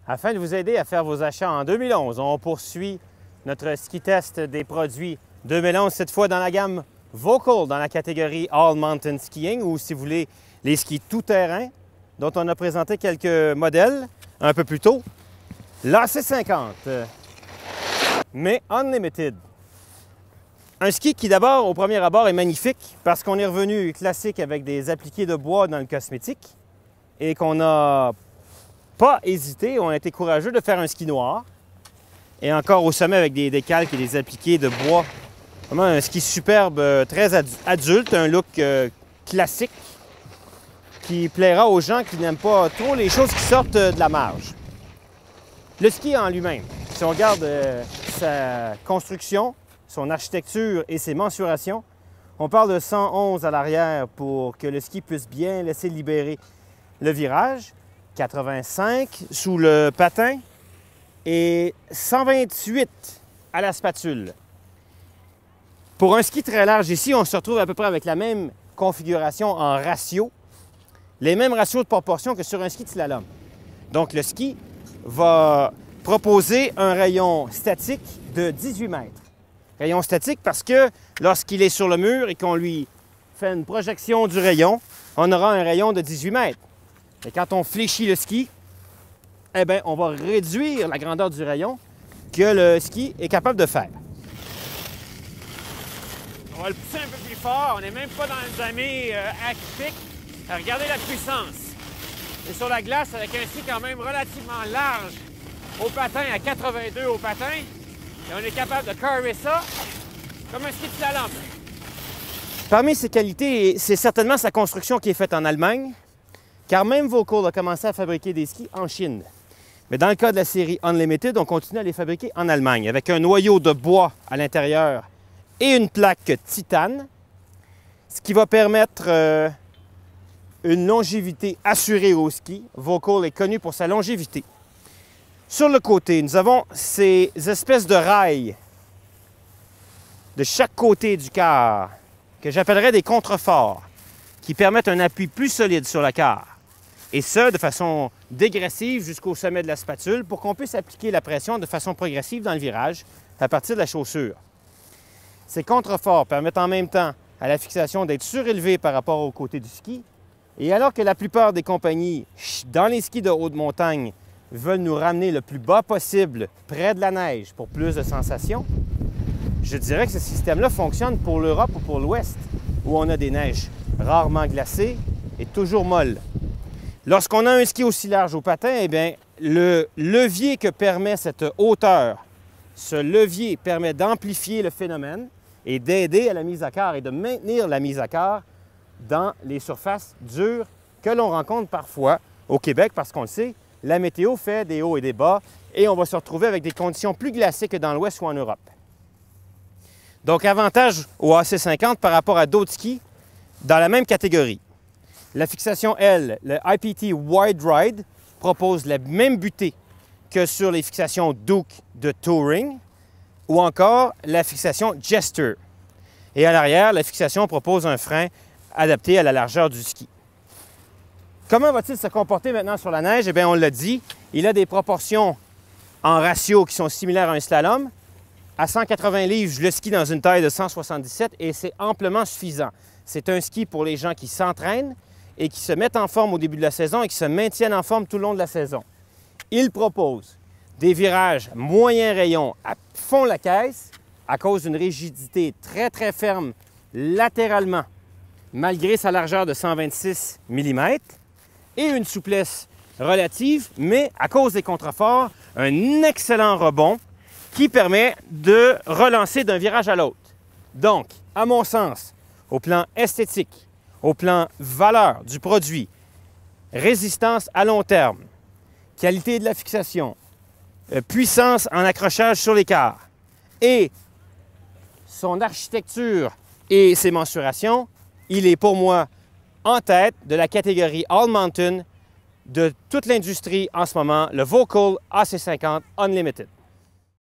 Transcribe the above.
Afin de vous aider à faire vos achats en 2011, on poursuit notre ski test des produits 2011, cette fois dans la gamme Volkl, dans la catégorie All Mountain Skiing, ou si vous voulez, les skis tout-terrain, dont on a présenté quelques modèles un peu plus tôt. L'AC50, mais Unlimited. Un ski qui d'abord, au premier abord, est magnifique parce qu'on est revenu classique avec des appliqués de bois dans le cosmétique et qu'on n'a pas hésité, on a été courageux de faire un ski noir et encore au sommet avec des décalques et des appliqués de bois. Vraiment un ski superbe, très adulte, un look classique qui plaira aux gens qui n'aiment pas trop les choses qui sortent de la marge. Le ski en lui-même, si on regarde sa construction, son architecture et ses mensurations, on parle de 111 à l'arrière pour que le ski puisse bien laisser libérer le virage, 85 sous le patin et 128 à la spatule. Pour un ski très large ici, on se retrouve à peu près avec la même configuration en ratio, les mêmes ratios de proportion que sur un ski de slalom. Donc le ski va proposer un rayon statique de 18 mètres. Rayon statique parce que lorsqu'il est sur le mur et qu'on lui fait une projection du rayon, on aura un rayon de 18 mètres. Et quand on fléchit le ski, eh bien, on va réduire la grandeur du rayon que le ski est capable de faire. On va le pousser un peu plus fort. On n'est même pas dans une zone active. Regardez la puissance. Et sur la glace, avec un ski quand même relativement large au patin, à 82 au patin, et on est capable de carrer ça comme un ski de slalom. Parmi ses qualités, c'est certainement sa construction qui est faite en Allemagne, car même Volkl a commencé à fabriquer des skis en Chine. Mais dans le cas de la série Unlimited, on continue à les fabriquer en Allemagne, avec un noyau de bois à l'intérieur et une plaque titane, ce qui va permettre une longévité assurée au ski. Volkl est connu pour sa longévité. Sur le côté, nous avons ces espèces de rails de chaque côté du car, que j'appellerais des contreforts, qui permettent un appui plus solide sur le car. Et ce, de façon dégressive jusqu'au sommet de la spatule, pour qu'on puisse appliquer la pression de façon progressive dans le virage à partir de la chaussure. Ces contreforts permettent en même temps à la fixation d'être surélevée par rapport au côté du ski. Et alors que la plupart des compagnies, dans les skis de haute montagne, veulent nous ramener le plus bas possible près de la neige pour plus de sensations, je dirais que ce système-là fonctionne pour l'Europe ou pour l'Ouest, où on a des neiges rarement glacées et toujours molles. Lorsqu'on a un ski aussi large au patin, eh bien, le levier que permet cette hauteur, ce levier permet d'amplifier le phénomène et d'aider à la mise à quart et de maintenir la mise à quart dans les surfaces dures que l'on rencontre parfois au Québec, parce qu'on le sait, la météo fait des hauts et des bas et on va se retrouver avec des conditions plus glacées que dans l'Ouest ou en Europe. Donc, avantage au AC50 par rapport à d'autres skis dans la même catégorie. La fixation L, le IPT Wide Ride, propose la même butée que sur les fixations Duke de Touring ou encore la fixation Jester. Et à l'arrière, la fixation propose un frein adapté à la largeur du ski. Comment va-t-il se comporter maintenant sur la neige? Eh bien, on l'a dit, il a des proportions en ratio qui sont similaires à un slalom. À 180 livres, je le skie dans une taille de 177 et c'est amplement suffisant. C'est un ski pour les gens qui s'entraînent et qui se mettent en forme au début de la saison et qui se maintiennent en forme tout le long de la saison. Il propose des virages moyen rayon à fond la caisse à cause d'une rigidité très très ferme latéralement, malgré sa largeur de 126 mm. Et une souplesse relative, mais à cause des contreforts, un excellent rebond qui permet de relancer d'un virage à l'autre. Donc, à mon sens, au plan esthétique, au plan valeur du produit, résistance à long terme, qualité de la fixation, puissance en accrochage sur l'écart et son architecture et ses mensurations, il est pour moi en tête de la catégorie All Mountain de toute l'industrie en ce moment, le Volkl AC50 Unlimited.